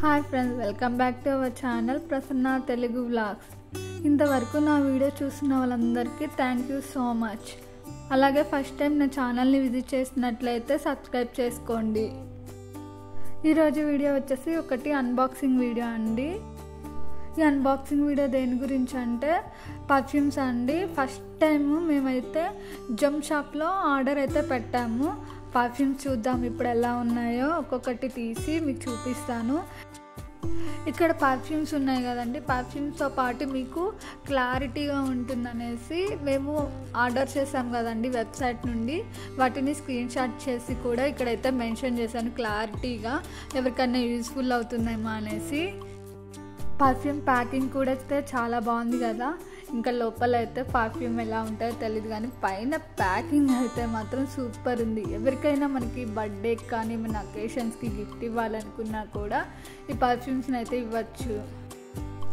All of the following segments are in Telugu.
Hi friends, welcome back to our channel Prasanna Telugu vlogs. ఇంతవరకు నా వీడియో చూసిన వాళ్ళందరికీ థ్యాంక్ యూ సో మచ్. అలాగే ఫస్ట్ టైం నా ఛానల్ని విజిట్ చేసినట్లయితే సబ్స్క్రైబ్ చేసుకోండి. ఈరోజు వీడియో వచ్చేసి ఒకటి అన్బాక్సింగ్ వీడియో అండి. ఈ అన్బాక్సింగ్ వీడియో దేని గురించి అంటే పర్ఫ్యూమ్స్ అండి. ఫస్ట్ టైం మేమైతే జమ్ షాప్లో ఆర్డర్ అయితే పెట్టాము. పర్ఫ్యూమ్స్ చూద్దాం ఇప్పుడు ఎలా ఉన్నాయో ఒక్కొక్కటి తీసి మీకు చూపిస్తాను. ఇక్కడ పర్ఫ్యూమ్స్ ఉన్నాయి కదండి, పర్ఫ్యూమ్స్తో పాటు మీకు క్లారిటీగా ఉంటుందనేసి మేము ఆర్డర్ చేసాం కదండి వెబ్సైట్ నుండి. వాటిని స్క్రీన్ షాట్ చేసి కూడా ఇక్కడైతే మెన్షన్ చేశాను క్లారిటీగా, ఎవరికైనా యూజ్ఫుల్ అవుతుందేమో అనేసి. పర్ఫ్యూమ్ ప్యాకింగ్ కూడా అయితే చాలా బాగుంది కదా. ఇంకా లోపల అయితే పర్ఫ్యూమ్ ఎలా ఉంటుందో తెలియదు, కానీ పైన ప్యాకింగ్ అయితే మాత్రం సూపర్ ఉంది. ఎవరికైనా మనకి బర్త్డేకి కానీ మన అకేషన్స్కి గిఫ్ట్ ఇవ్వాలనుకున్నా కూడా ఈ పర్ఫ్యూమ్స్ని అయితే ఇవ్వచ్చు.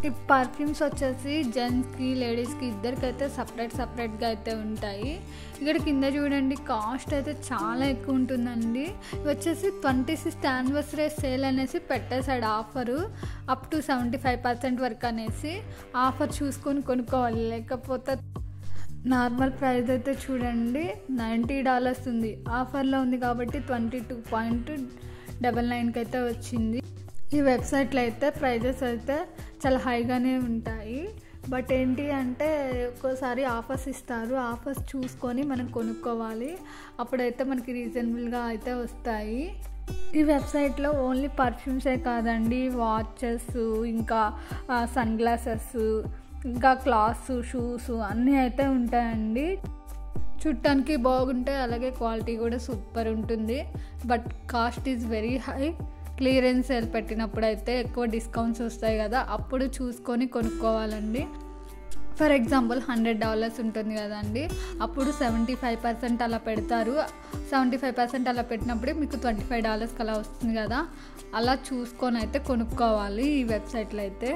ఈ పర్ఫ్యూమ్స్ వచ్చేసి జెంట్స్కి లేడీస్కి ఇద్దరికైతే సపరేట్గా అయితే ఉంటాయి. ఇక్కడ కింద చూడండి, కాస్ట్ అయితే చాలా ఎక్కువ ఉంటుందండి. వచ్చేసి 26th యానివర్సరీ సేల్ అనేసి పెట్టేశాడు ఆఫరు, అప్ టు 75% వరకు అనేసి. ఆఫర్ చూసుకొని కొనుక్కోవాలి, లేకపోతే నార్మల్ ప్రైస్ అయితే చూడండి $90 ఉంది. ఆఫర్లో ఉంది కాబట్టి 22.99కి అయితే వచ్చింది. ఈ వెబ్సైట్లో అయితే ప్రైజెస్ అయితే చాలా హైగానే ఉంటాయి. బట్ ఏంటి అంటే ఒక్కోసారి ఆఫర్స్ ఇస్తారు, ఆఫర్స్ చూసుకొని మనం కొనుక్కోవాలి. అప్పుడైతే మనకి రీజనబుల్గా అయితే వస్తాయి. ఈ వెబ్సైట్లో ఓన్లీ పర్ఫ్యూమ్సే కాదండి, వాచెస్, ఇంకా సన్ గ్లాసెస్, ఇంకా క్లాత్స్, షూస్ అన్నీ అయితే ఉంటాయండి. చూడటానికి బాగుంటాయి, అలాగే క్వాలిటీ కూడా సూపర్ ఉంటుంది. But cost is very high. Clearance sale పెట్టినప్పుడు అయితే ఎక్కువ డిస్కౌంట్స్ వస్తాయి కదా, అప్పుడు చూసుకొని కొనుక్కోవాలండి. ఫర్ ఎగ్జాంపుల్ $100 ఉంటుంది కదండి, అప్పుడు 75% అలా పెడతారు. 75% అలా పెట్టినప్పుడు మీకు $25 అలా వస్తుంది కదా, అలా చూసుకొని అయితే కొనుక్కోవాలి ఈ వెబ్సైట్లో అయితే.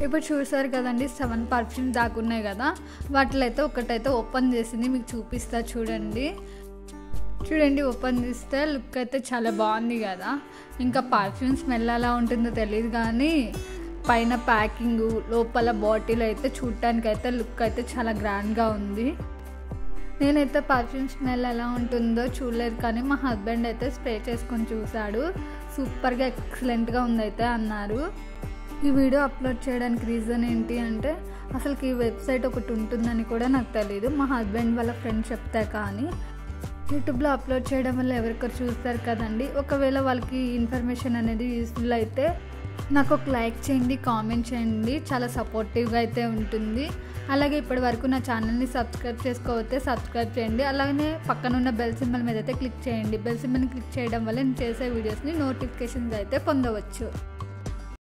ఇప్పుడు చూసారు కదండి, 7 పర్ఫ్యూమ్స్ దాకా ఉన్నాయి కదా, వాటిలో అయితే ఒకటైతే ఓపెన్ చేసింది, మీకు చూపిస్తా చూడండి. ఓపెన్ చేస్తే లుక్ అయితే చాలా బాగుంది కదా. ఇంకా పర్ఫ్యూమ్ స్మెల్ ఎలా ఉంటుందో తెలియదు, కానీ పైన ప్యాకింగ్, లోపల బాటిల్ అయితే చూడటానికి అయితే లుక్ అయితే చాలా గ్రాండ్గా ఉంది. నేనైతే పర్ఫ్యూమ్ స్మెల్ ఎలా ఉంటుందో చూడలేదు, కానీ మా హస్బెండ్ అయితే స్ప్రే చేసుకొని చూశాడు, సూపర్గా ఎక్సలెంట్గా ఉందైతే అన్నారు. ఈ వీడియో అప్లోడ్ చేయడానికి రీజన్ ఏంటి అంటే అసలుకి ఈ వెబ్సైట్ ఒకటి ఉంటుందని కూడా నాకు తెలియదు. మా హస్బెండ్ వాళ్ళ ఫ్రెండ్ చెప్తా, కానీ యూట్యూబ్లో అప్లోడ్ చేయడం వల్ల ఎవరికొరు చూస్తారు కదండి. ఒకవేళ వాళ్ళకి ఇన్ఫర్మేషన్ అనేది యూస్ఫుల్ అయితే నాకు ఒక లైక్ చేయండి, కామెంట్ చేయండి, చాలా సపోర్టివ్గా అయితే ఉంటుంది. అలాగే ఇప్పటి వరకు నా ఛానల్ని సబ్స్క్రైబ్ చేసుకోవద్తే సబ్స్క్రైబ్ చేయండి. అలాగే పక్కన ఉన్న బెల్ సింబల్ మీద అయితే క్లిక్ చేయండి. బెల్ సింబల్ని క్లిక్ చేయడం వల్ల నేను చేసే వీడియోస్ని నోటిఫికేషన్స్ అయితే పొందవచ్చు.